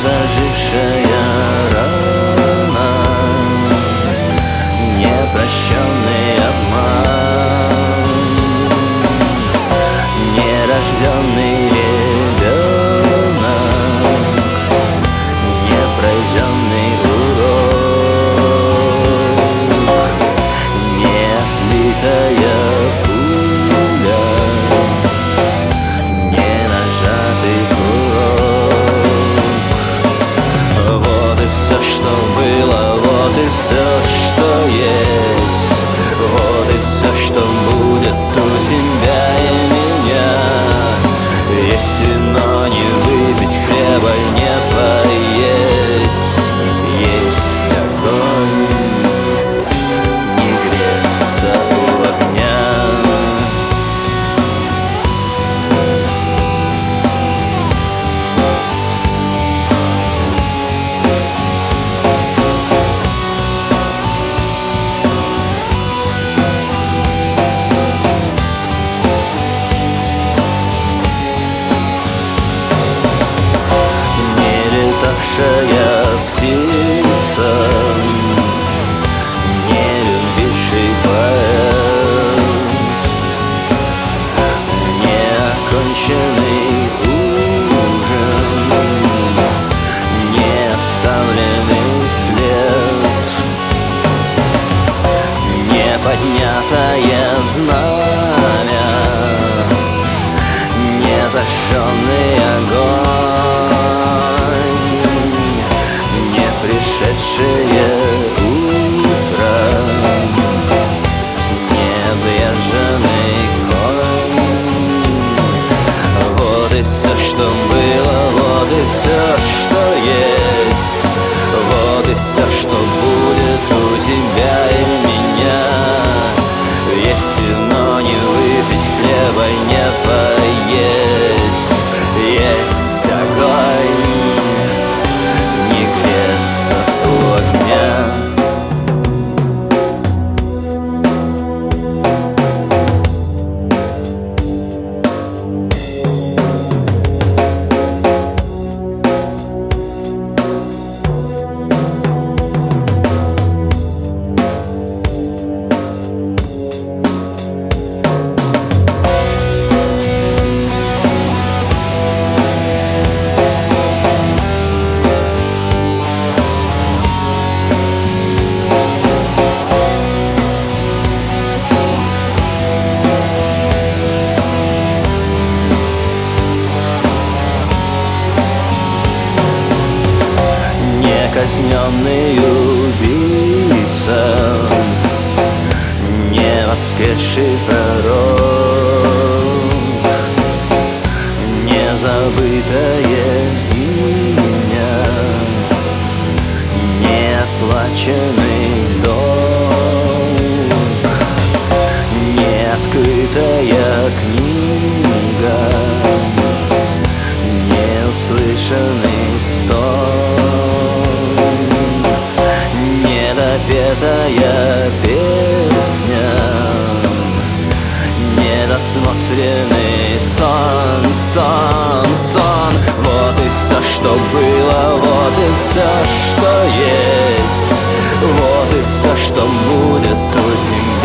Зажившая рана, непрощенный обман, нерожденный ребенок, непройденный урок, неотлитая пуля, ненажатый курок. Все, что было, вот и все, что есть. Вот и все, что будет у тебя и меня. Есть вино, не выпить, хлеба не поесть. Есть огонь, не греться у огня. Летавшая птица, не любивший поэт, неоконченный ужин, не оставленный след, неподнятое знамя, незажженный огонь, пришедшее утро, необъезженный конь. Вот и все, что было, вот и все, что есть. Вот и все, что будет у тебя и меня. Есть вино, не выпить, хлеба не поесть. Есть огонь, не греться у огня. Казненный убийца, не воскресший пророк, незабытое имя, неоплаченный долг, неоткрытая книга, неуслышанный стон, недопетая песня, недосмотренный сон, сон, сон. Вот и все, что было, вот и все, что есть. Вот и все, что будет у тебя.